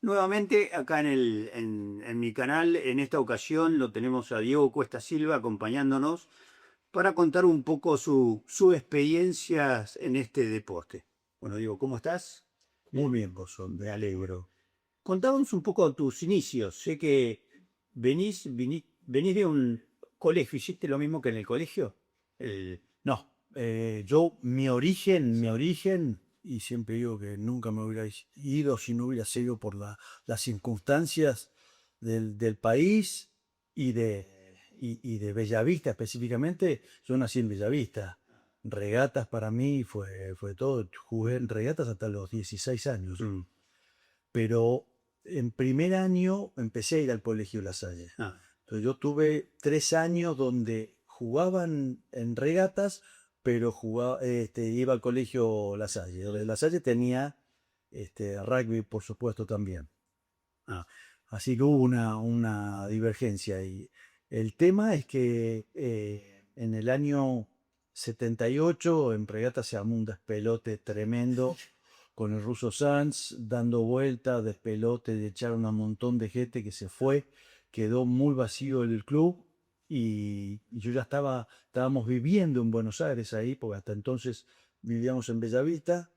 nuevamente acá en mi canal. En esta ocasión lo tenemos a Diego Cuesta Silva acompañándonos para contar un poco su experiencias en este deporte. Bueno, Diego, ¿cómo estás? Muy bien, Bozo, me alegro. Contanos un poco tus inicios. Sé que venís de un colegio. ¿Hiciste lo mismo que en el colegio? El- No, mi origen, y siempre digo que nunca me hubiera ido si no hubiera sido por las circunstancias del país y de Bellavista específicamente. Yo nací en Bellavista. Regatas para mí fue todo. Jugué en regatas hasta los 16 años. Mm. Pero en primer año empecé a ir al colegio La Salle. Ah, Entonces yo tuve 3 años donde jugaban en regatas, pero iba al colegio La Salle. Donde La Salle tenía rugby, por supuesto, también. ah, Así que hubo una divergencia. Y el tema es que en el año 78 en regatas se armó un despelote tremendo con el ruso Sanz dando vueltas, despelote, de echar un montón de gente que se fue, quedó muy vacío el club y yo ya estábamos viviendo en Buenos Aires ahí, porque hasta entonces vivíamos en Bellavista.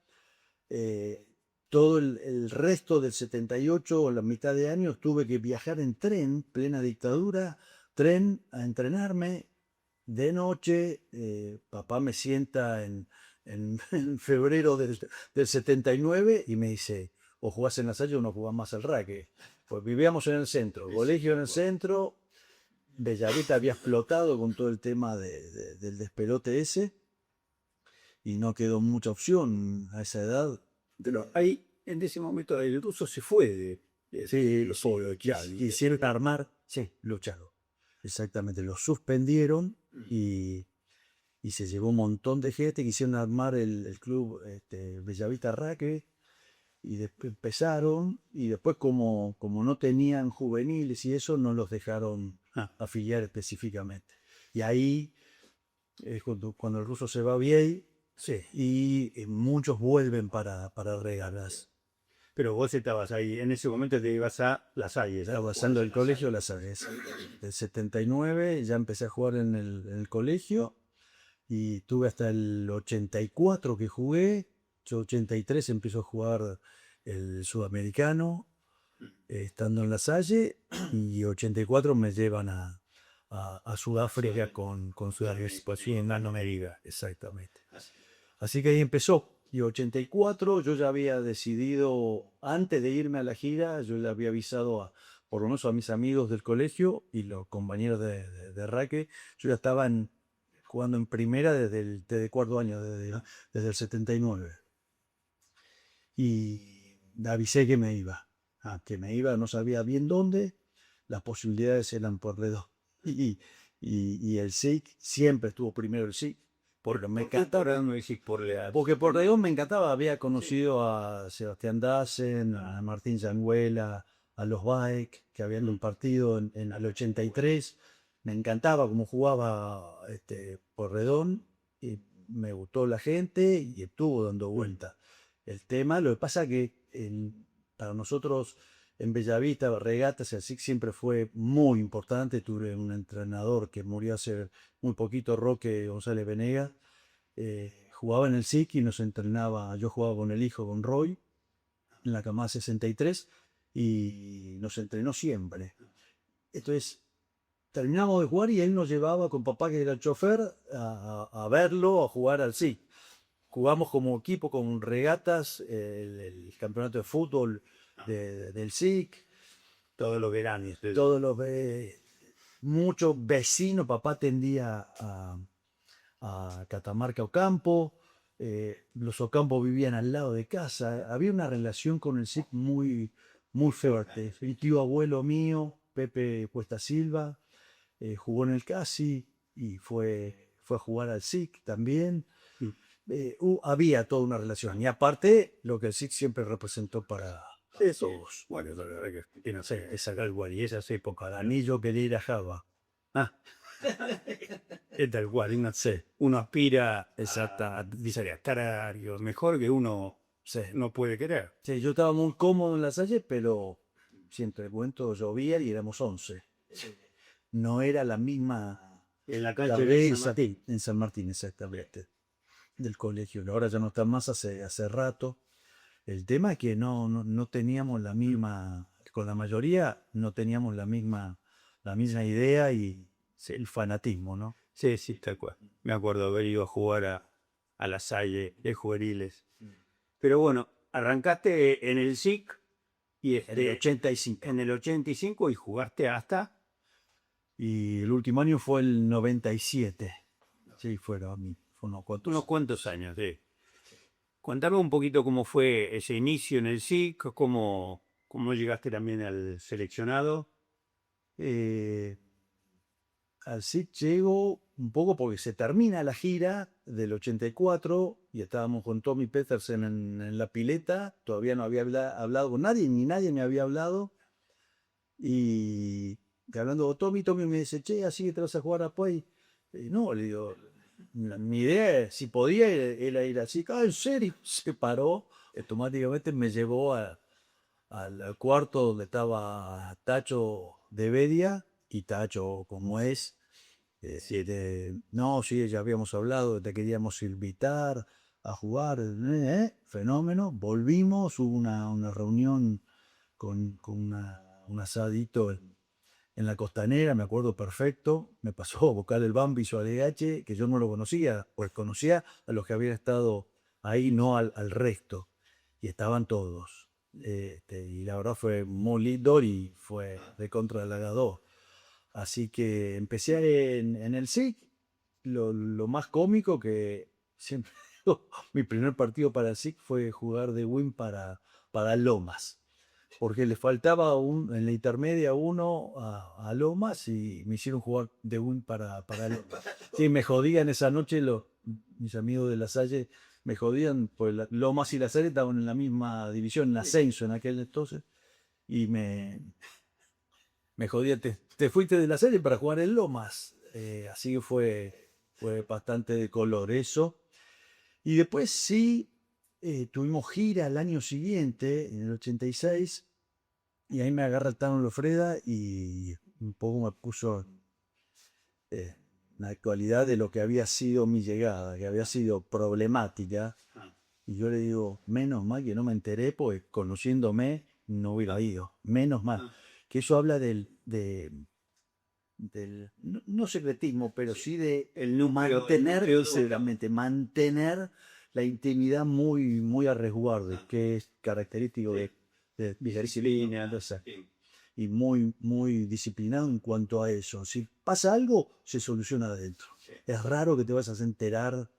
eh, Todo el resto del 78, o la mitad de años, tuve que viajar en tren, plena dictadura, tren a entrenarme de noche. Papá me sienta en febrero del 79 y me dice, o jugás en la Salle o no jugás más al raque. Pues vivíamos en el centro, colegio en el centro, Bellavista había explotado con todo el tema del despelote ese y no quedó mucha opción a esa edad. pero ahí, en ese momento, el ruso se fue Sí, los pobres, claro. quisieron armar, sí, lucharon. Exactamente, lo suspendieron y se llevó un montón de gente. Quisieron armar el club Bellavista Raque y después empezaron. Y después, como no tenían juveniles y eso, no los dejaron Ah, afiliar específicamente. Y ahí es cuando el ruso se va bien sí. y muchos vuelven para regalas. Pero vos estabas ahí, en ese momento te ibas a Las Hayes, Estaba pasando jugabas en el Las colegio, Hayes. las aves. Del 79 ya empecé a jugar en el colegio y tuve hasta el 84 que jugué. Yo 83 empiezo a jugar el sudamericano, estando en La Salle, y 84 me llevan a Sudáfrica con Sudáfrica, pues sí, en Nano Meriga, exactamente. Así que ahí empezó. Y 84 yo ya había decidido, antes de irme a la gira, yo le había avisado por lo menos a mis amigos del colegio y los compañeros de raque. Yo ya estaba jugando en primera desde cuarto año, desde el 79. Y avisé que me iba. No sabía bien dónde. Las posibilidades eran por dedos. Y el SIC, siempre estuvo primero el SIC, porque me ¿Por qué encantaba. ahora no decís por la... Porque por Redón me encantaba, había conocido a Sebastián Dassen, a Martín Yanguela, a los Baek, que habían impartido en el 83. Me encantaba cómo jugaba Porredón, y me gustó la gente y estuvo dando vuelta. El tema, lo que pasa que para nosotros en Bellavista, Regatas, el SIC siempre fue muy importante. Tuve un entrenador que murió hace muy poquito, Roque González Venegas. Jugaba en el SIC y nos entrenaba. Yo jugaba con el hijo, con Roy, en la camada 63, y nos entrenó siempre. Entonces, terminamos de jugar y él nos llevaba con papá, que era el chofer, a verlo, a jugar al SIC. Jugamos como equipo con regatas, el campeonato de fútbol del SIC, Todos los veranos. todos muchos vecinos. Papá tendía a Catamarca Ocampo. Los Ocampo vivían al lado de casa. Había una relación con el SIC muy, muy fuerte. El tío abuelo mío, Pepe Cuesta Silva, jugó en el Casi y fue a jugar al SIC también. Había toda una relación. Y aparte, lo que el SIC siempre representó para Sí. todos. Bueno, la verdad que no sé, esa igual y esas épocas, El ¿no? anillo que le era Java. Ah, es tal cual, Sí, uno aspira exacto. a estar mejor que uno Sí. no puede querer. Sí, yo estaba muy cómodo en La Salle, pero si entre cuento llovía y éramos 11. No era la misma En la cancha de San cabeza Martín. en San Martín, exactamente, del colegio. Ahora ya no está más hace rato. El tema es que no teníamos la misma, con la mayoría no teníamos la misma idea y el fanatismo, ¿no? Sí, sí, tal cual. Me acuerdo haber ido a jugar a la Salle de juveniles. Pero bueno, arrancaste en el SIC y En el 85. en el 85 y jugaste hasta. Y el último año fue el 97. Sí, fueron a mí. Fue unos Unos cuantos. cuantos años, sí. Contame un poquito cómo fue ese inicio en el SIC, cómo llegaste también al seleccionado. Eh, Así llego un poco porque se termina la gira del 84 y estábamos con Tommy Petersen en la pileta. Todavía no había hablado con nadie, ni nadie me había hablado. Y hablando con Tommy me dice, che, así que te vas a jugar a Puey. No, le digo, mi idea, si podía, era ir así. Ah, en serio, se paró. Automáticamente me llevó al cuarto donde estaba Tacho de Bedia y Tacho, como es. No, sí, ya habíamos hablado, te queríamos invitar a jugar, fenómeno. Volvimos, hubo una reunión con un asadito en la costanera, me acuerdo perfecto. Me pasó a buscar el Bambi Soalegache, que yo no lo conocía, pues conocía a los que habían estado ahí, no al resto. Y estaban todos. Y la verdad fue muy lindo y fue de contra halagador. Así que empecé en el SIC. Lo más cómico que siempre mi primer partido para el SIC fue jugar de win para Lomas. Porque le faltaba en la intermedia uno a Lomas y me hicieron jugar de win para Lomas. Sí, me jodían esa noche mis amigos de La Salle, me jodían, pues Lomas y La Salle estaban en la misma división, en ascenso en aquel entonces, y me jodía, te fuiste de La Salle para jugar en Lomas. Así que fue bastante de color eso. Y después sí, tuvimos gira el año siguiente, en el 86, y ahí me agarra el Tano Lofreda y un poco me puso en la actualidad de lo que había sido mi llegada, que había sido problemática. Y yo le digo, menos mal que no me enteré, pues conociéndome no hubiera ido. Menos mal. Que eso habla no secretismo, pero sí de mantener la intimidad muy a resguardo, que es característico de disciplina, entonces, y muy disciplinado en cuanto a eso. Si pasa algo, se soluciona adentro. Es raro que te vas a enterar.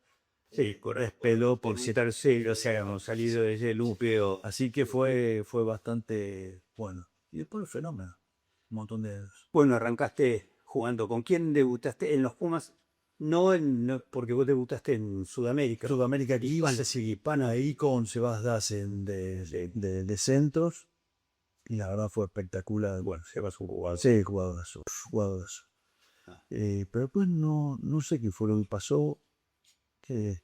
Sí, correspondió por un tercero, o sea, hemos salido de ese lupeo. Así que fue bastante bueno. Y después el fenómeno. Un montón de... Bueno, arrancaste jugando. ¿Con quién debutaste en los Pumas? No, porque vos debutaste en Sudamérica. Sudamérica que iban de Sigipana ahí con Sebas Dassen de centros. Y la verdad fue espectacular. Bueno, Sebas un jugador. Sí, jugadorazo. Ah. Pero después no sé qué fue lo que pasó. Que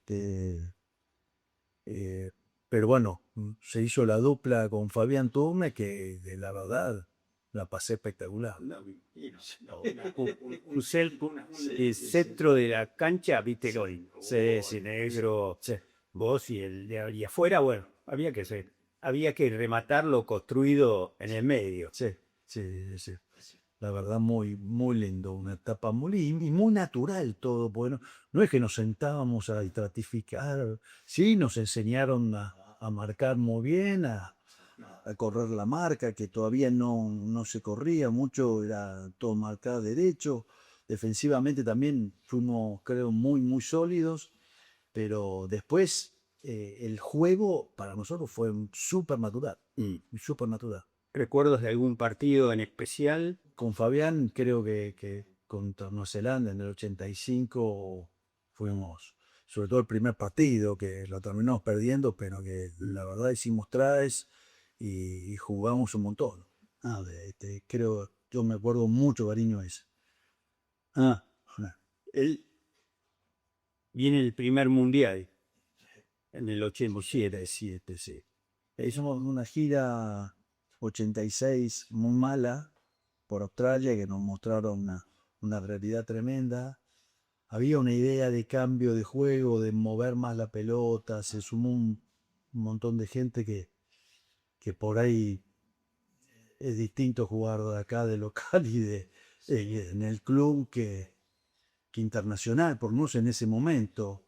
pero bueno, se hizo la dupla con Fabián Turme, que de la verdad la pasé espectacular. El centro de la cancha, viste, Sí, sí, negro, sí, vos y el de ahí afuera, bueno, había que rematar lo construido en el medio. sí. La verdad, muy lindo, una etapa y muy natural todo. Bueno, no es que nos sentábamos a estratificar, sí, nos enseñaron a marcar muy bien, a correr la marca, que todavía no se corría mucho, era todo marcar derecho. Defensivamente también fuimos, creo, muy sólidos, pero después el juego para nosotros fue súper natural, súper natural. ¿Recuerdos de algún partido en especial? Con Fabián, creo que contra Nueva Zelanda en el 85 fuimos, sobre todo el primer partido, que lo terminamos perdiendo, pero que la verdad hicimos tries y jugamos un montón. Creo, yo me acuerdo mucho cariño ese. Él viene el primer mundial en el 87. 87, sí. Hicimos una gira 86 muy mala por Australia que nos mostraron una realidad tremenda. Había una idea de cambio de juego, de mover más la pelota, se sumó un montón de gente que por ahí es distinto jugar de acá de local en el club que internacional, por lo menos en ese momento.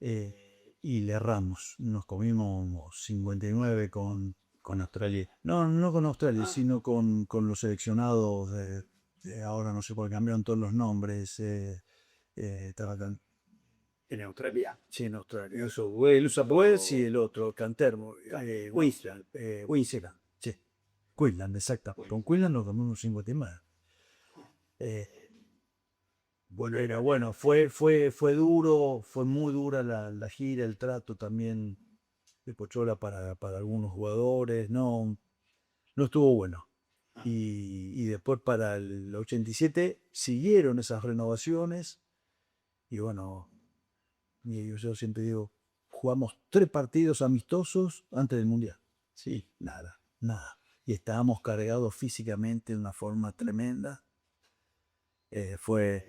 Y le erramos, nos comimos 59 con Australia. No, no con Australia, sino con los seleccionados ahora no sé por qué cambiaron todos los nombres. Estaban En Australia. sí, en Australia. Eso, Wales, Wales y el otro, Canterbury. Queensland. Queensland, sí. Queensland, exacto. Con Queensland nos comimos 59. Bueno, era bueno, fue duro, fue muy dura la gira, el trato también de Pochola para algunos jugadores, no estuvo bueno. Y después para el 87 siguieron esas renovaciones y bueno, y yo siempre digo, jugamos 3 partidos amistosos antes del Mundial. Sí. Nada, nada. Y estábamos cargados físicamente de una forma tremenda. Fue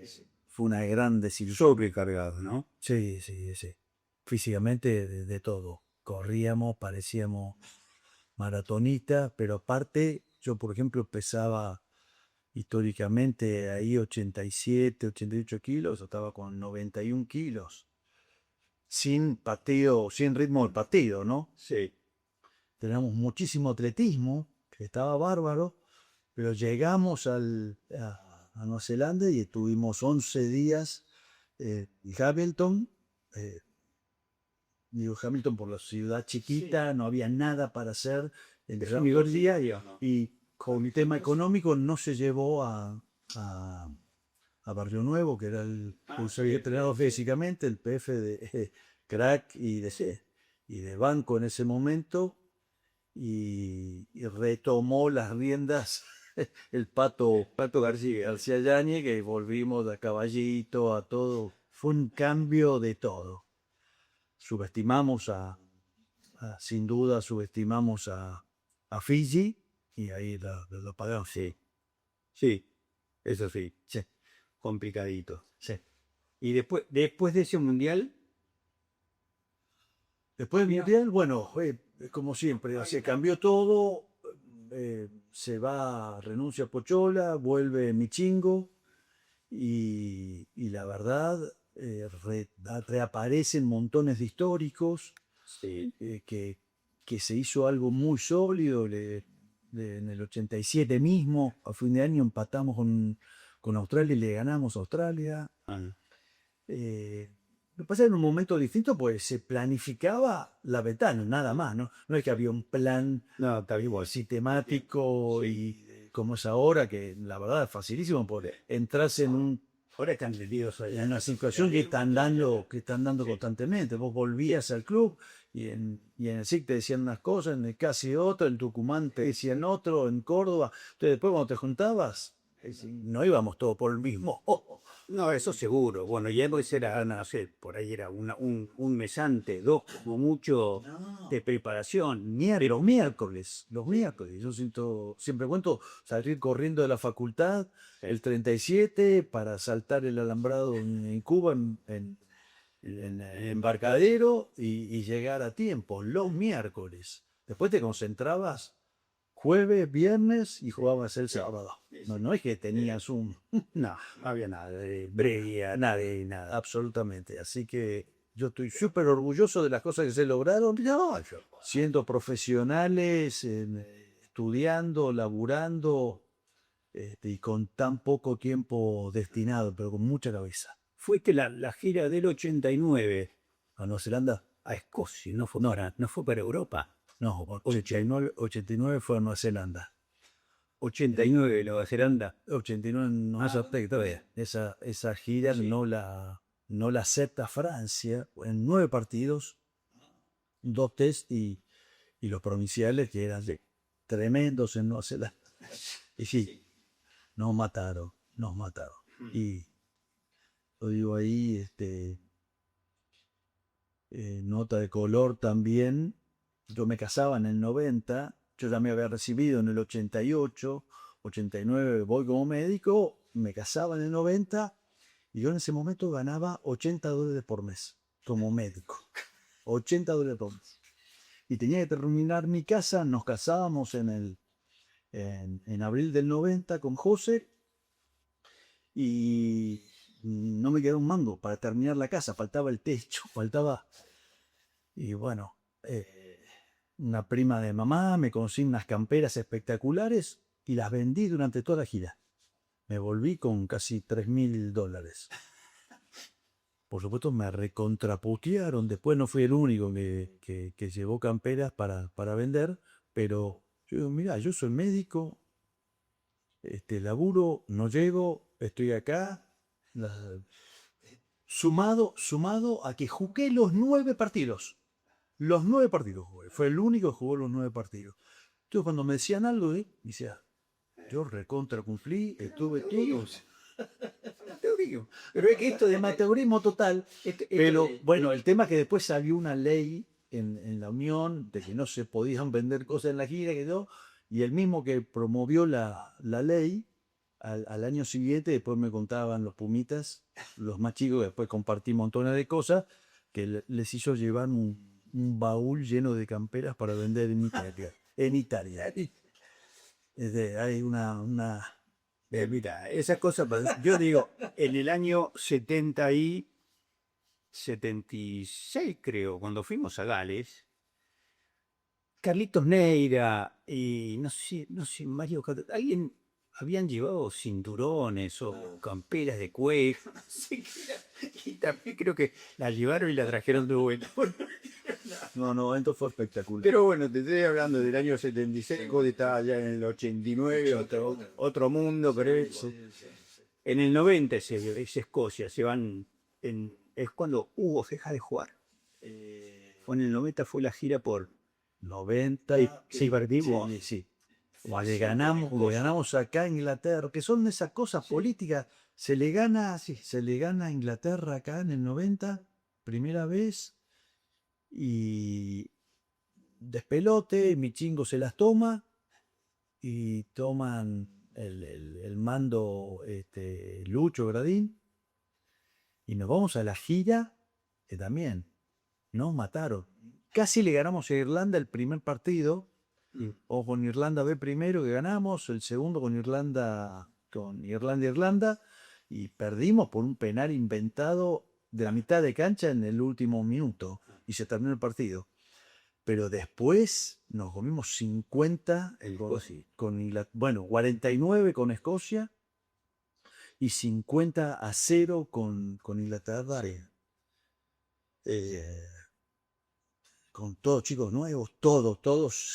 una gran desilusión. Sobrecargado, ¿no? Sí, sí, sí. Físicamente de todo. Corríamos, parecíamos maratonistas, pero aparte, yo por ejemplo pesaba históricamente ahí 87, 88 kilos, yo estaba con 91 kilos, sin partido, sin ritmo del partido, ¿no? Sí. Teníamos muchísimo atletismo, que estaba bárbaro, pero llegamos a Nueva Zelanda y estuvimos 11 días en Hamilton. Digo Hamilton por la ciudad chiquita, no había nada para hacer. Es un mejor diario, ¿no? Y con el tema económico no se llevó a Barrio Nuevo, que era el se había entrenado físicamente, el PF de crack y de banco en ese momento, y retomó las riendas el Pato García Yáñez, que volvimos a caballito, a todo. Fue un cambio de todo. Subestimamos sin duda, subestimamos a Fiji y ahí lo pagamos. Sí. Sí, eso sí. Sí, Complicadito. sí. Y después de ese mundial, Después del Mundial, bueno, como siempre, se cambió todo. Se va, renuncia Pochola, vuelve Michingo y la verdad reaparecen montones de históricos. sí. Que se hizo algo muy sólido. En el 87 mismo, a fin de año, empatamos con Australia y le ganamos a Australia. Ah, Lo que pasa es que en un momento distinto, pues se planificaba la ventana, nada más, ¿no? No es que había un plan no, está bien, vos. sistemático y como es ahora, que la verdad es facilísimo, porque entras Ahora están vendidos allá. en una situación que están dando constantemente. Vos volvías al club y en el SIC te decían unas cosas, en el CASI otra, en Tucumán te decían otro, en Córdoba. Entonces después cuando te juntabas, no íbamos todos por el mismo. No, eso seguro. Bueno, ya pues era, no sé, por ahí era un mes antes, 2 como mucho de preparación. Pero los miércoles, yo siempre cuento salir corriendo de la facultad el 37 para saltar el alambrado en Cuba, en Embarcadero y llegar a tiempo, los miércoles. Después te concentrabas jueves, viernes y jugabas el sábado. No es que tenías No, no había nada de brevia, nada de nada. absolutamente. Así que yo estoy súper orgulloso de las cosas que se lograron, siendo profesionales, estudiando, laburando, y con tan poco tiempo destinado, pero con mucha cabeza. Fuiste la gira del 89 ¿A Nueva Zelanda? a Escocia, no fue para Europa. No, 89 fue a Nueva Zelanda. 89 Nueva Zelanda. 89 no acepté todavía. Esa gira no la acepta Francia en 9 partidos, 2 test y los provinciales que eran tremendos en Nueva Zelanda. Y sí, nos mataron. Y lo digo ahí, nota de color también. Yo me casaba en el 90, yo ya me había recibido en el 88, 89, voy como médico, me casaba en el 90 y yo en ese momento ganaba $80 por mes como médico. $80 por mes. Y tenía que terminar mi casa, nos casábamos en abril del 90 con José y no me quedó un mango para terminar la casa, faltaba el techo, faltaba... Y bueno, una prima de mamá me consiguió unas camperas espectaculares y las vendí durante toda la gira. Me volví con casi $3.000. Por supuesto me recontraputearon, después no fui el único que llevó camperas para vender, pero yo digo, mira, yo soy médico, laburo, no llego, estoy acá, la- sumado a que jugué los 9 partidos. Los 9 partidos jugué. Fue el único que jugó los 9 partidos. Entonces cuando me decían algo, me decía, yo recontra cumplí, estuve todos. Pero es que esto de amateurismo total. Pero bueno, el tema es que después salió una ley en la Unión de que no se podían vender cosas en la gira, y el mismo que promovió la ley, al año siguiente, después me contaban los pumitas, los más chicos, que después compartí montones de cosas, que les hizo llevar un baúl lleno de camperas para vender en Italia. En Italia. Hay una Mira, esas cosas, yo digo, en el año 76 creo, cuando fuimos a Gales, Carlitos Neira y no sé, Mario, alguien habían llevado cinturones o camperas de cuero, no sé qué era, y también creo que la llevaron y la trajeron de vuelta. No, esto fue espectacular. Pero bueno, te estoy hablando del año 76, vos estabas ya en el 89, otro mundo, pero en el 90 es Escocia, es cuando Hugo deja de jugar. O en el 90 fue la gira por 90. Sí, perdimos. Sí, sí. Le ganamos acá a Inglaterra, que son esas cosas políticas. Se le gana a Inglaterra acá en el 90, primera vez, y despelote, Michingo se las toma y toman el mando, Lucho Gradín, y nos vamos a la gira, que también nos mataron. Casi le ganamos a Irlanda el primer partido, o con Irlanda B primero que ganamos, el segundo con Irlanda, y perdimos por un penal inventado de la mitad de cancha en el último minuto y se terminó el partido. Pero después nos comimos 50 con Inglaterra, bueno, 49 con Escocia y 50-0 con Inglaterra. Eh, con todos chicos nuevos, todos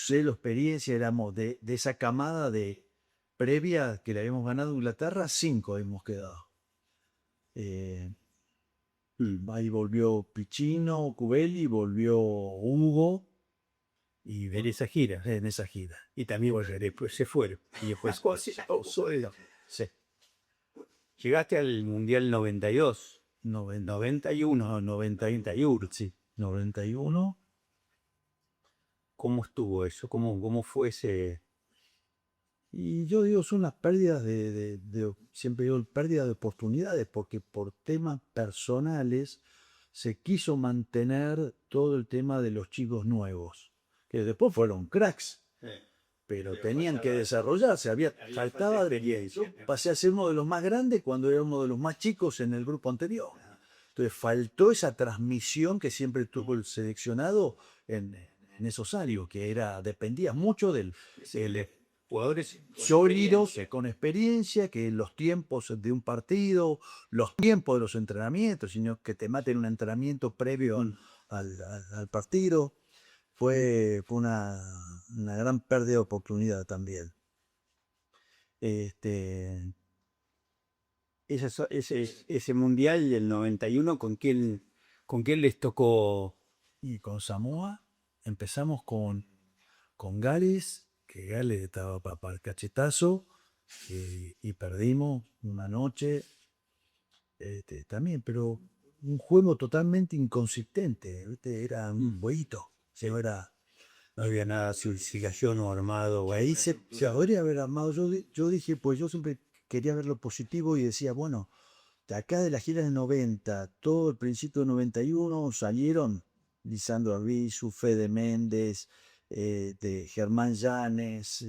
cero experiencia, éramos de esa camada de previa que le habíamos ganado a Inglaterra, 5 hemos quedado. Ahí volvió Pichino, Cubelli, volvió Hugo, y En esa gira. en esa gira. Y también después se fueron. Y después Sí, llegaste al Mundial 92, 91, 91. sí, 91. ¿Cómo estuvo eso? ¿Cómo fue ese? Y yo digo, son las pérdidas siempre digo, pérdidas de oportunidades, porque por temas personales se quiso mantener todo el tema de los chicos nuevos, que después fueron cracks, pero tenían que desarrollarse, faltaba yo pasé a ser uno de los más grandes cuando era uno de los más chicos en el grupo anterior. Entonces faltó esa transmisión que siempre tuvo el seleccionado en esos años, que dependía mucho del Jugadores sólidos, con experiencia, que los tiempos de un partido, los tiempos de los entrenamientos, sino que te maten un entrenamiento previo al partido, fue una gran pérdida de oportunidad también. ese Mundial del 91, ¿con quién les tocó? Y con Samoa empezamos con Gales, que Gales estaba para el cachetazo, y perdimos una noche, también, pero un juego totalmente inconsistente, ¿viste? Era un jueguito, no era... No había nada de significación o armado o Ahí ahí. se podría haber armado, yo dije, pues yo siempre quería ver lo positivo y decía, bueno, de acá de la gira del 90, todo el principio del 91 salieron Lisandro Arbizu, Fede Méndez, de Germán Llanes,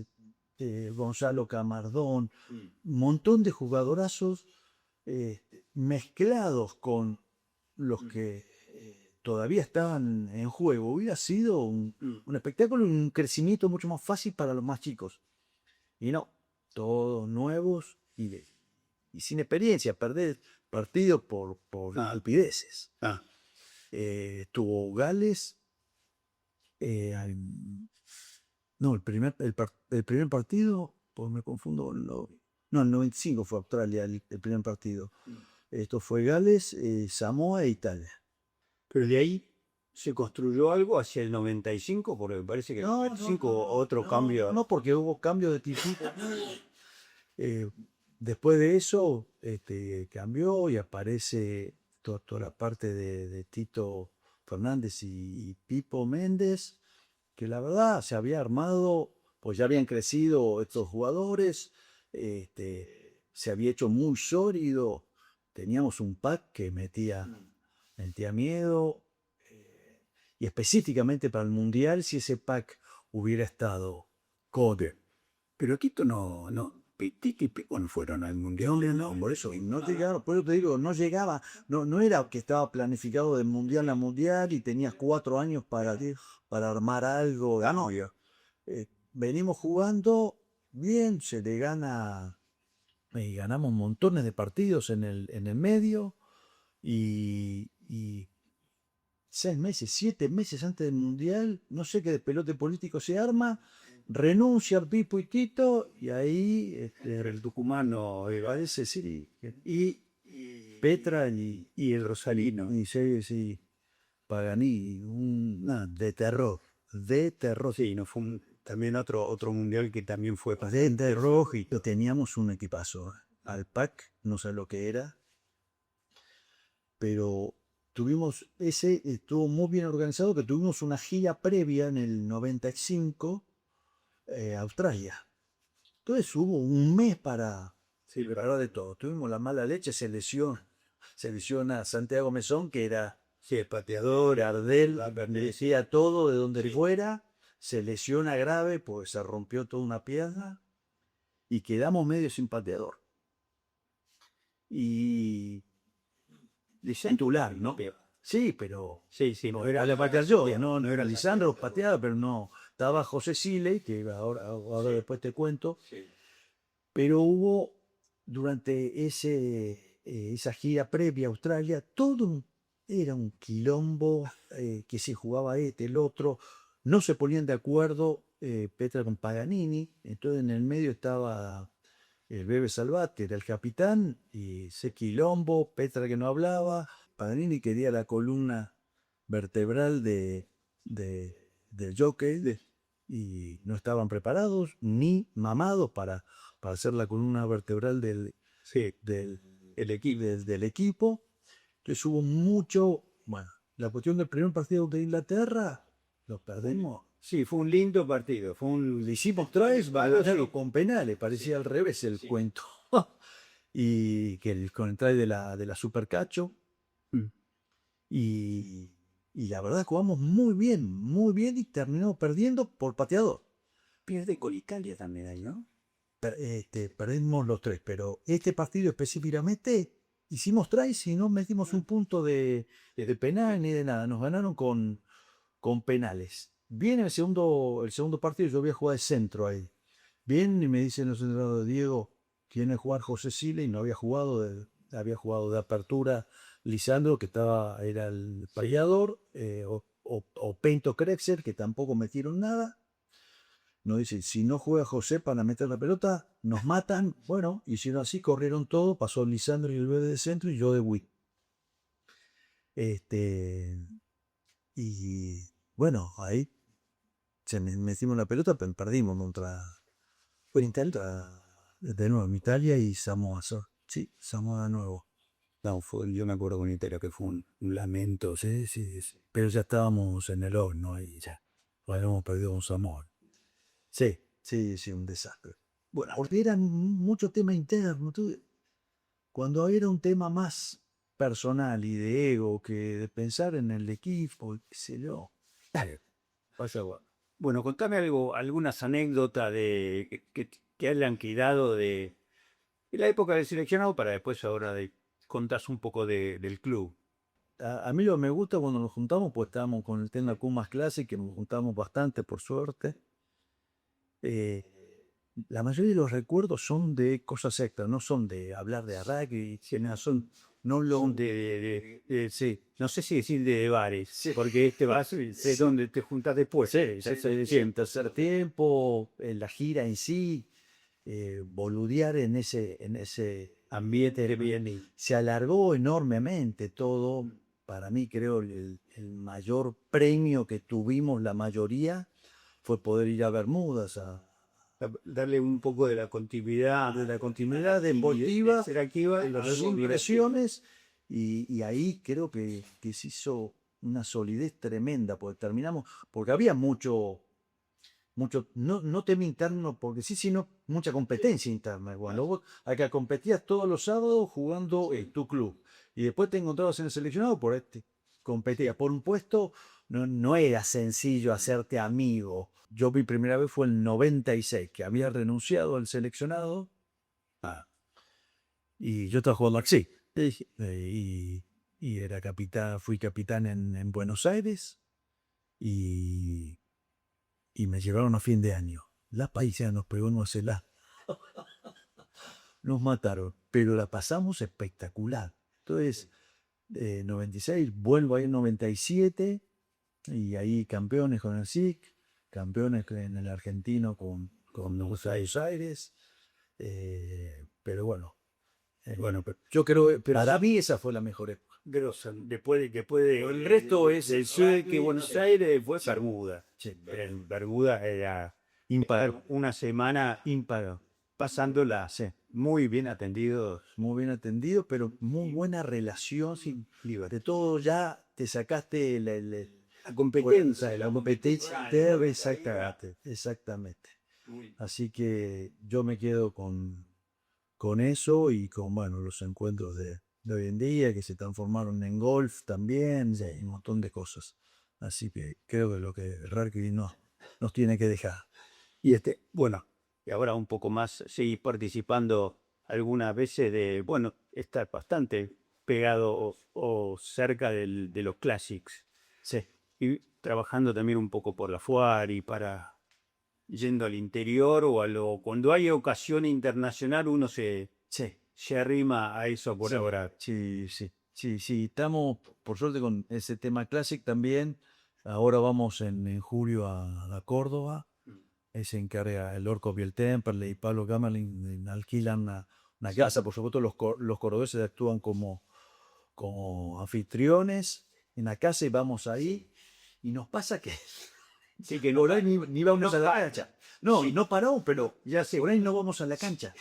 Gonzalo Camardón, un montón de jugadorazos eh, mezclados con los que todavía estaban en juego. Hubiera sido un espectáculo y un crecimiento mucho más fácil para los más chicos. Y no, todos nuevos y sin experiencia, perder partidos por Ah, estupideces. ah, Tuvo Gales, no, el primer partido, pues me confundo, no, el 95 fue Australia el primer partido. Esto fue Gales, Samoa e Italia. pero de ahí se construyó algo hacia el 95, porque me parece que el 95 otro cambio. No, porque hubo cambio de tipo. Eh, Después de eso, cambió y aparece toda la parte de Tito Fernández y Pipo Méndez, que la verdad se había armado, pues ya habían crecido estos jugadores, se había hecho muy sólido, teníamos un pack que metía miedo, y específicamente para el Mundial, si ese pack hubiera estado Code. Pero Quito Tito y Pico no fueron al Mundial, No, por eso, no llegaron, por eso te digo, no llegaba, no era que estaba planificado de mundial a mundial y tenías 4 años para armar algo. No, venimos jugando bien, se le gana, ganamos montones de partidos en el medio y 6 meses, 7 meses antes del mundial, no sé qué despelote político se arma, renuncia Pipo y Tito y ahí el tucumano parece sí, y, Petra y el Rosalino. y sí, Pagani, de terror. Sí, no fue también otro mundial que también fue De rojo y teníamos un equipazo. Alpac, no sé lo que era, pero estuvo muy bien organizado, que tuvimos una gira previa en el 95, Australia. Entonces hubo un mes para Sí, pero hablar de todo. Tuvimos la mala leche, se lesiona Santiago Mesón, que era sí, el pateador, Gardel, Bernet. decía todo de donde fuera, se lesiona grave, pues se rompió toda una pierna y quedamos medio sin pateador. Y titular, ¿no? Sí, pero Sí, sí, no no era era la patear yo, no era Lisandro pateaba, pero no. Estaba José Sile, que ahora después te cuento, pero hubo durante esa gira previa a Australia, era un quilombo, que se jugaba el otro, no se ponían de acuerdo Petra con Paganini, entonces en el medio estaba el Bebe Salvat, que era el capitán, y ese quilombo, Petra que no hablaba, Paganini quería la columna vertebral del jockey, y no estaban preparados ni mamados para hacer la columna vertebral sí, del, el equipo. del equipo. Entonces hubo mucho, bueno, la cuestión del primer partido de Inglaterra, lo perdimos. Sí, fue un lindo partido. Le hicimos tres, con penales, parecía al revés el cuento. Y que con el try de la Supercacho. Mm. Y, y la verdad jugamos muy bien y terminamos perdiendo por pateador. Pierde con Italia también ahí, ¿no? Perdimos los tres, pero este partido específicamente hicimos tries y no metimos un punto de penal ni de nada. Nos ganaron con penales. Viene el segundo partido, yo voy a jugar de centro ahí. Bien, y me dicen los entrenadores, Diego, tiene que jugar José Sile y no había jugado de apertura Lisandro, que era el pateador, o Pento Krexer, que tampoco metieron nada. Nos dicen, si no juega José para meter la pelota, nos matan. Bueno, hicieron así, corrieron todo, pasó Lisandro y el bebé de centro y yo de Wii. Este, y bueno, ahí metimos la pelota, pero perdimos Fue Italia. de nuevo en Italia y Samoa. Sí, Samoa de nuevo. No, yo me acuerdo con Itera que fue un lamento. Sí, sí, sí. Pero ya estábamos en el horno y ya. Habíamos perdido un amor. Sí, sí, sí, un desastre. Bueno, porque eran muchos temas internos. Cuando era un tema más personal y de ego que de pensar en el equipo, qué sé yo. Pasa, bueno, contame algo, algunas anécdotas de que hayan quedado de la época del seleccionado para después ahora de contás un poco del club. A mí lo que me gusta cuando nos juntamos, pues estábamos con el tema Q más Classic, que nos juntamos bastante, por suerte. Eh, la mayoría de los recuerdos son de cosas extras, no son de hablar de rugby, sino son, no lo... Son sí, no sé si decir de bares, Sí. porque este vas y sé dónde te juntas después. Sí, sí, sí, sí, en tercer tiempo, en la gira en sí, boludear en ese Ambiente bien y se alargó enormemente todo. Para mí, creo, el mayor premio que tuvimos la mayoría fue poder ir a Bermudas, darle un poco de la continuidad de deportiva, ser activa, de las impresiones, y ahí creo que se hizo una solidez tremenda, porque terminamos, porque había no tema interno, porque sí, sino mucha competencia interna. Bueno, vos acá competías todos los sábados jugando en tu club, y después te encontrabas en el seleccionado por competías por un puesto, no era sencillo hacerte amigo. Yo mi primera vez fue en 96, que había renunciado al seleccionado, y yo estaba jugando así. Y era capitán, fui capitán en Buenos Aires, y me llevaron a fin de año. La paisa nos pegó en la nos mataron, pero la pasamos espectacular. Entonces, 96, vuelvo ahí en 97, y ahí campeones con el SIC, campeones en el argentino con Buenos Aires. Pero bueno, bueno, pero yo creo, para mí esa fue la mejor época. después El resto es del sur que Buenos Aires fue Bermuda. sí, En Bermuda era impagable. una semana Impagable. pasándola Sí, muy bien atendidos. muy bien atendido, pero muy buena relación. Sí, de todo ya te sacaste La competencia, la competencia interna, exactamente, exactamente. Así que yo me quedo con eso y con, bueno, los encuentros de hoy en día que se transformaron en golf también, sí, un montón de cosas. Así que creo que lo que el rugby nos tiene que dejar. y bueno, y ahora un poco más, seguís participando algunas veces bueno, estar bastante pegado o cerca de los classics. Sí, Y trabajando también un poco por la FUAR y yendo al interior cuando hay ocasión internacional uno sí. se arrima a eso por Sí, ahora. sí, sí, sí, sí, estamos por suerte con ese tema Classic también. Ahora vamos en julio a Córdoba. Se encarga el Orco Temperley y Pablo Gamelin, alquilan una casa. Por supuesto, los cordobeses actúan como anfitriones en la casa, y vamos ahí. Y nos pasa que Sí, que por ahí ni vamos no a la para. cancha. No, y no paramos, pero ya sé, por ahí no vamos a la cancha.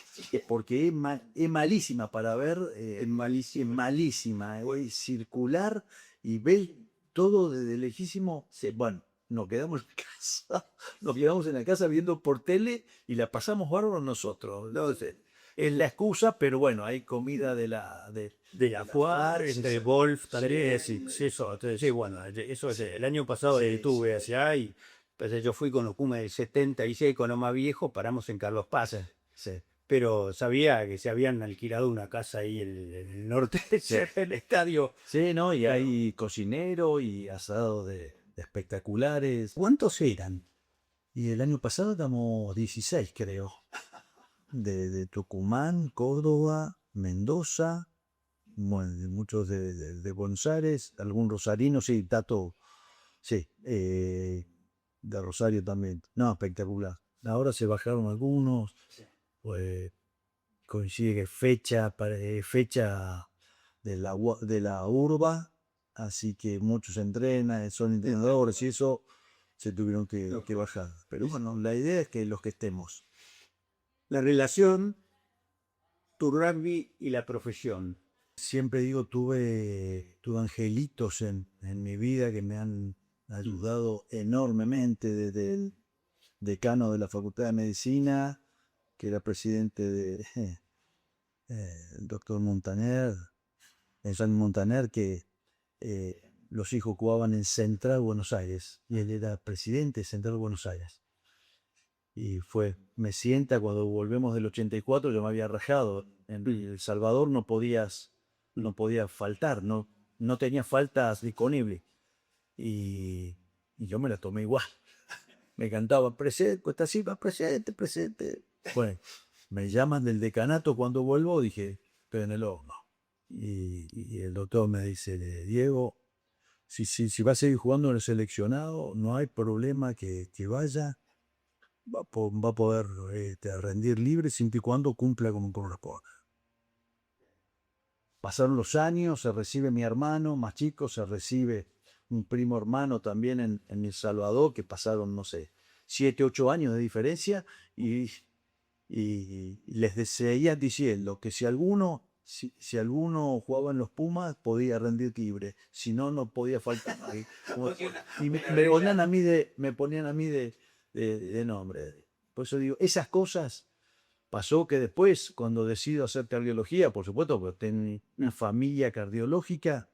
Porque es malísima para ver, Es malísimo. es malísima. Circular y ver todo desde lejísimo. Bueno, nos quedamos en casa, nos quedamos en la casa viendo por tele y la pasamos bárbaro nosotros. No sé, es la excusa, pero bueno, hay comida De la FUAR, sí, entre sí. Wolf, Sí, sí, eso, entonces, sí, bueno, eso es, el año pasado sí, estuve sí, allá y pues, yo fui con Okuma del 76, con lo más viejo, paramos en Carlos Paz, sí, sí. pero sabía que se habían alquilado una casa ahí en el norte del estadio. Sí, ¿no? Y hay cocinero y asado de espectaculares. ¿Cuántos eran? Y el año pasado éramos 16, creo. De Tucumán, Córdoba, Mendoza, bueno, muchos de Buenos Aires, algún rosarino, sí, Tato, sí, de Rosario también. No, espectacular. Ahora se bajaron algunos, pues coincide que fecha de la urba, así que muchos entrenan, son entrenadores y eso se tuvieron que bajar. Pero bueno, la idea es que los que estemos. La relación, tu rugby y la profesión. siempre digo, tuve angelitos en mi vida que me han ayudado enormemente, desde el decano de la Facultad de Medicina, que era presidente de el doctor Montaner, Jean Montaner, que los hijos jugaban en Central Buenos Aires y él era presidente de Central Buenos Aires. Y me sienta cuando volvemos del 84, yo me había rajado. En El Salvador no podía faltar, no tenía faltas disponibles. Y yo me la tomé igual. Me cantaba, presente, Cuesta Silva, presente, presente. Bueno, me llaman del decanato cuando vuelvo, dije, estoy en el horno. Y el doctor me dice, Diego, si va a seguir jugando en el seleccionado, no hay problema que vaya, va a poder rendir libre siempre y cuando cumpla como corresponde. Pasaron los años, se recibe mi hermano más chico, se recibe un primo hermano también en El Salvador, que pasaron, no sé, 7, 8 años de diferencia, y les seguía diciendo que si alguno jugaba en los Pumas, podía rendir libre, si no, no podía faltar. Y me ponían a mí de nombre. Por eso digo, esas cosas. Pasó que después, cuando decido hacer cardiología, por supuesto, porque tengo una familia cardiológica,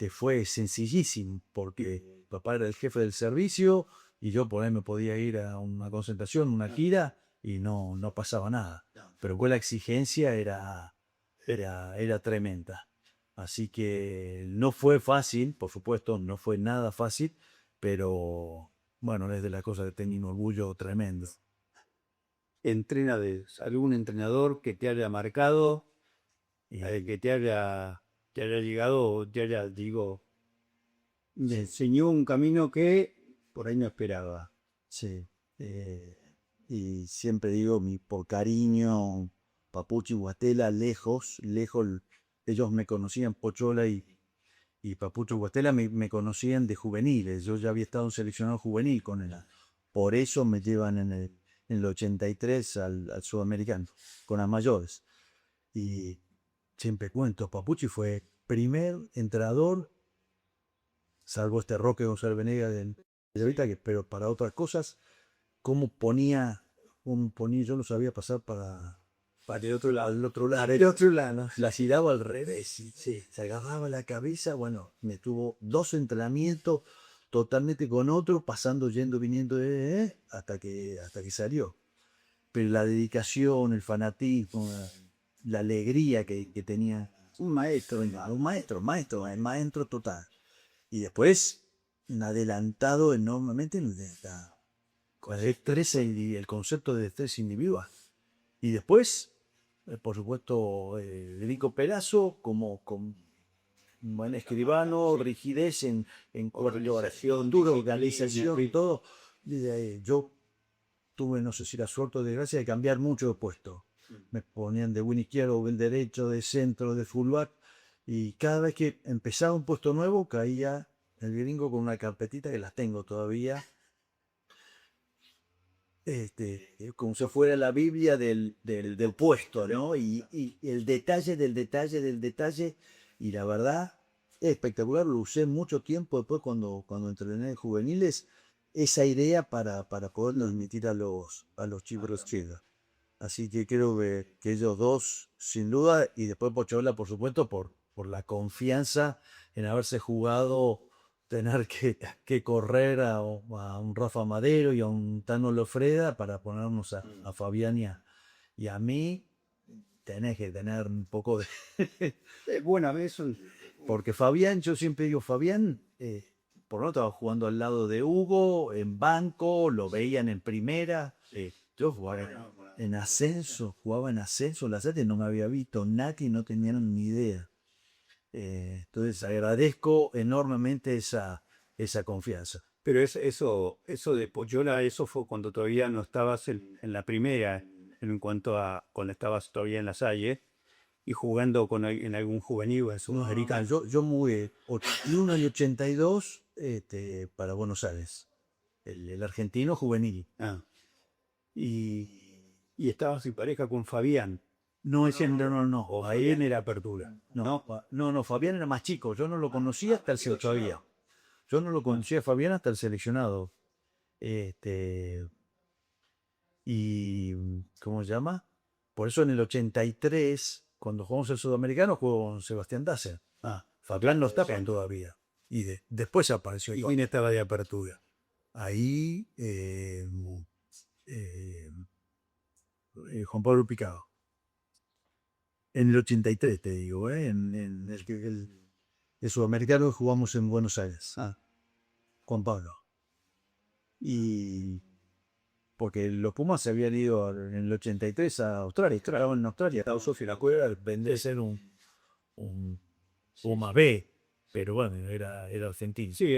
fue sencillísimo, porque papá era el jefe del servicio y yo por ahí me podía ir a una concentración, una gira, y no pasaba nada. Pero pues la exigencia era tremenda. Así que no fue fácil, por supuesto, no fue nada fácil, pero bueno, es de las cosas que tengo un orgullo tremendo. ¿Algún entrenador que te haya marcado, Y, que te haya llegado o te haya, me enseñó un camino que por ahí no esperaba? sí, y siempre digo, por cariño, Papucho y Guastela, lejos, ellos me conocían, Pochola y Papucho y Guastela me conocían de juveniles, yo ya había estado en seleccionado juvenil con él, por eso me llevan en el 83 al sudamericano, con las mayores. Y siempre cuento, Papuchi fue primer entrenador, salvo este Roque González Venegas de ahorita, pero para otras cosas, cómo ponía, yo lo sabía pasar Para el otro lado. al otro lado, El otro lado. la giraba al revés, y se agarraba la cabeza. Bueno, me tuvo 2 entrenamientos totalmente con otro, pasando, yendo, viniendo, hasta que salió. Pero la dedicación, el fanatismo, la alegría que tenía, un maestro, el maestro total. Y después, un adelantado enormemente con el estrés y el concepto de estrés individual. Y después, por supuesto, Rico Perazo con buen escribano, rigidez en coordinación, dura organización y todo. Yo tuve, no sé si la suerte o desgracia, de cambiar mucho de puesto. Me ponían de win izquierdo, win derecho, de centro, de fullback, y cada vez que empezaba un puesto nuevo caía el gringo con una carpetita, que las tengo todavía, como si fuera la Biblia del puesto, ¿no? Y el detalle del detalle del detalle, y la verdad, es espectacular. Lo usé mucho tiempo después cuando entrené en juveniles, esa idea para poder transmitir a los chicos chicos. Así que creo que ellos dos, sin duda, y después Pochola, por supuesto, por la confianza en haberse jugado, tener que correr a un Rafa Madero y a un Tano Lofreda para ponernos a Fabián y a mí. Tenés que tener un poco de... Bueno, eso. Porque Fabián, yo siempre digo, Fabián, por lo menos estaba jugando al lado de Hugo, en banco, lo veían en primera. Yo jugaba en ascenso, la Sete no me había visto nadie, no tenían ni idea. Entonces agradezco enormemente esa confianza. Pero eso de Poyola, eso fue cuando todavía no estabas en la primera, en cuanto a cuando estabas todavía en la Salle y jugando en algún juvenil o en Sudamericano. Yo jugué 81 y 82 para Buenos Aires, el argentino juvenil. Ah, Y y estabas en pareja con Fabián. No, ese no. O Ahí Fabián era apertura. no, no, Fabián era más chico. Yo no lo conocía hasta el seleccionado. Yo no lo conocía a Fabián hasta el seleccionado. Este, y, ¿cómo se llama? Por eso en el 83, cuando jugamos el sudamericano, jugó con Sebastián Dacer. Fabián no estaba todavía. Y después apareció. ¿Y quién estaba de apertura? Ahí, Juan Pablo Picado. En el 83, te digo, en el sudamericano que jugamos en Buenos Aires. Juan Pablo. Y porque los Pumas se habían ido en el 83 a Australia, estaban en Australia. Estaba Sofía La Cueva, Vendría a ser un Puma B, pero bueno, era argentino. sí,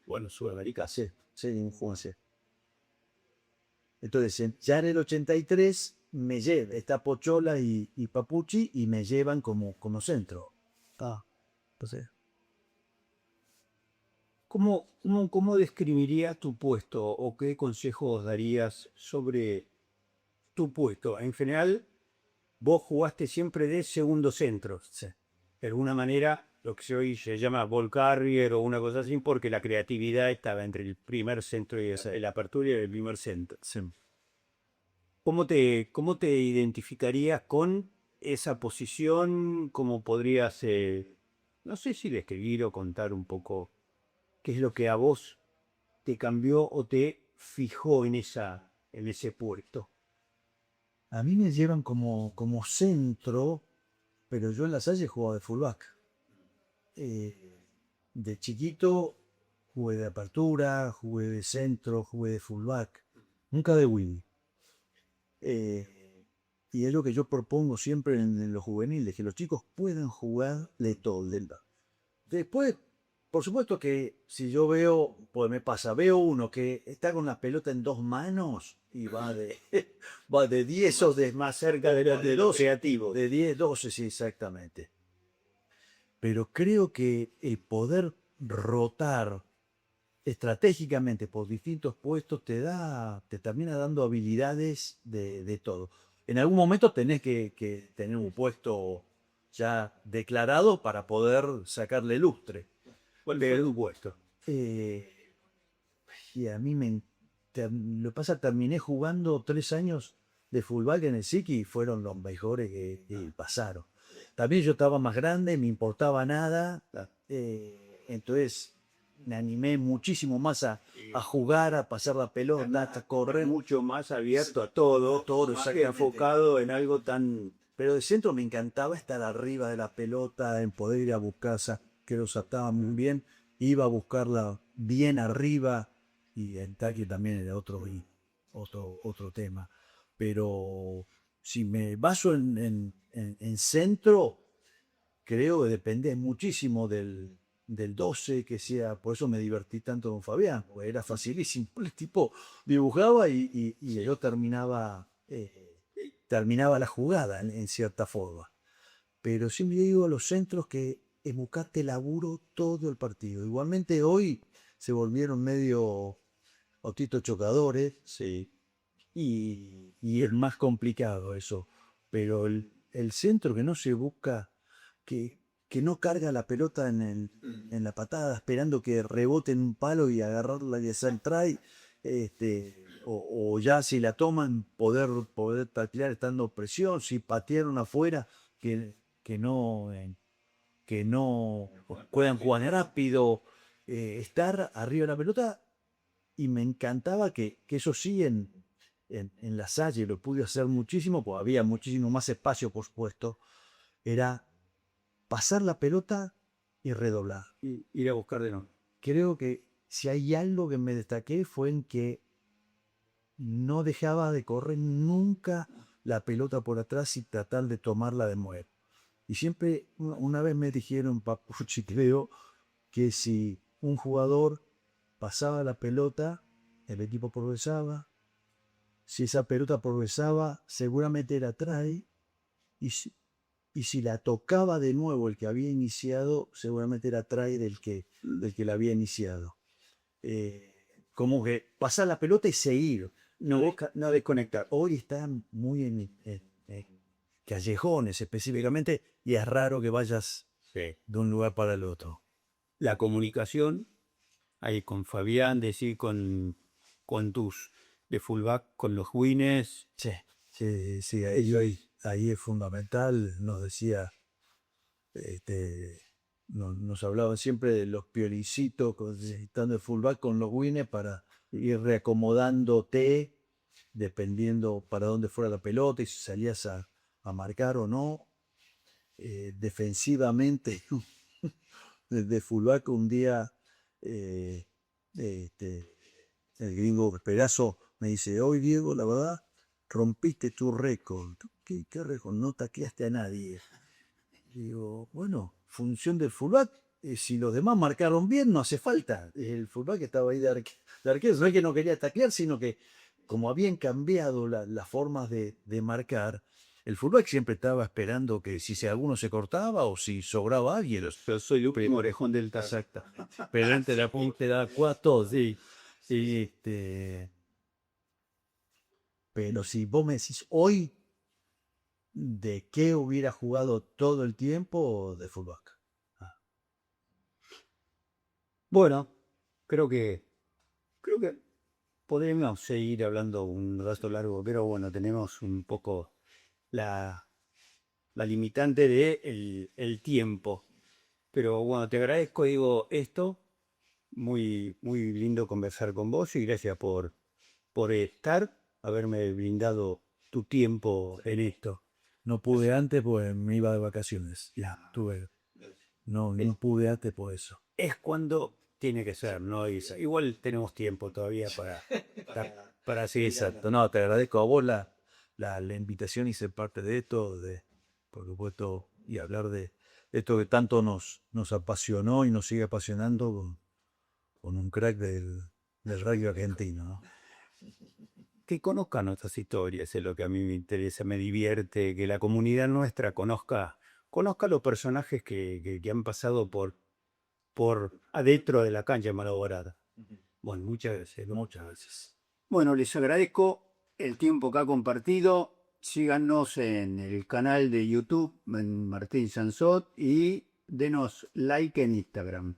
bueno, Sudamérica. Sí, un Puma C. Entonces, ya en el 83 me lleva, está Pochola y Papucci y me llevan como centro. Entonces, ¿Cómo describirías tu puesto o qué consejos darías sobre tu puesto? En general, vos jugaste siempre de segundo centro. sí, De alguna manera, lo que hoy se llama ball carrier o una cosa así, porque la creatividad estaba entre el primer centro y la apertura y el primer centro. sí. ¿Cómo te identificarías con esa posición? ¿Cómo podrías, no sé si describir o contar un poco qué es lo que a vos te cambió o te fijó en ese puerto? A mí me llevan como centro, pero yo en la Salle jugaba de fullback. De chiquito jugué de apertura, jugué de centro, jugué de fullback, nunca de Willy. Y es lo que yo propongo siempre en los juveniles, que los chicos puedan jugar de todo. Después, por supuesto que si yo veo, pues me pasa, veo uno que está con la pelota en dos manos y va de 10 o de Más cerca de los 12, creativos. de 10, 12, sí, exactamente. Pero creo que el poder rotar estratégicamente por distintos puestos te termina dando habilidades de todo. En algún momento tenés que tener un puesto ya declarado para poder sacarle lustre. ¿Cuál fue tu puesto? Eh, y a mí lo que pasa, terminé jugando 3 años de fullback en el Siki y fueron los mejores que pasaron. También yo estaba más grande, me importaba nada, entonces me animé muchísimo más a jugar, a pasar la pelota, a correr. Mucho más abierto a todo, Todo, más que exactamente. enfocado en algo tan... Pero de centro me encantaba estar arriba de la pelota, en poder ir a buscarla, que los ataba muy bien, iba a buscarla bien arriba, y el tackle también era otro tema. Pero si me baso en centro, creo que depende muchísimo del 12 que sea. Por eso me divertí tanto con Fabián, porque era facilísimo. El tipo dibujaba y yo terminaba la jugada en cierta forma. Pero siempre digo a los centros que es buscarte laburo todo el partido. Igualmente hoy se volvieron medio autitos chocadores, Sí. y es más complicado eso. Pero el centro que no se busca, que no carga la pelota en la patada esperando que rebote en un palo y agarrarla y hacer try, o ya si la toman poder taclear estando presión, si patearon afuera, que no, que no puedan jugar rápido, estar arriba de la pelota. Y me encantaba que eso sí en la Salle lo pude hacer muchísimo, porque había muchísimo más espacio, por supuesto. Era pasar la pelota y redoblar. Ir a buscar de nuevo. Creo que si hay algo que me destaqué fue en que no dejaba de correr nunca la pelota por atrás y tratar de tomarla de nuevo. Y siempre, una vez me dijeron, Papuchi, creo, que si un jugador pasaba la pelota, el equipo progresaba. Si esa pelota progresaba, seguramente era try. Y si la tocaba de nuevo el que había iniciado, seguramente era try del que la había iniciado. Como que pasar la pelota y seguir. No desconectar. Hoy está muy callejones específicamente, y es raro que vayas Sí. de un lugar para el otro. La comunicación, ahí con Fabián, decir, con tus de fullback, con los wines. Sí, sí, sí, ahí es fundamental. Nos decía, nos hablaban siempre de los piolicitos, estando de fullback con los winners para ir reacomodándote, dependiendo para dónde fuera la pelota y si salías a marcar o no. Defensivamente, de fullback un día, este, el gringo Perazo me dice: hoy Diego, la verdad, rompiste tu récord. ¿Qué récord? No tacleaste a nadie. Digo, bueno, función del fullback, si los demás marcaron bien, no hace falta. El fullback estaba ahí de arquero, no es que no quería taclear, sino que como habían cambiado las formas de marcar, el fullback siempre estaba esperando que si alguno se cortaba o si sobraba alguien. Yo soy el último orejón del taco. Exacto. Pero antes te da cuatro, sí. Pero si vos me decís hoy, ¿de qué hubiera jugado todo el tiempo? De fullback. Bueno, creo que podríamos seguir hablando un rato largo, pero bueno, tenemos un poco la, la limitante de el tiempo. Pero bueno, te agradezco, digo, esto. Muy, muy lindo conversar con vos y gracias por estar, haberme brindado tu tiempo en esto. No pude antes, pues me iba de vacaciones. Ya. No pude antes por eso. Es cuando tiene que ser, ¿no, Isa? Igual tenemos tiempo todavía para seguir. Exacto. No, te agradezco a vos la invitación y ser parte de esto, por supuesto, y hablar de esto que tanto nos apasionó y nos sigue apasionando con un crack del rugby argentino, ¿no? Que conozcan nuestras historias, es lo que a mí me interesa, me divierte, que la comunidad nuestra conozca los personajes que han pasado por adentro de la cancha en Malaborada. Bueno, muchas gracias. Muchas gracias. Bueno, les agradezco el tiempo que ha compartido. Síganos en el canal de YouTube, en Martín Sansot, y denos like en Instagram.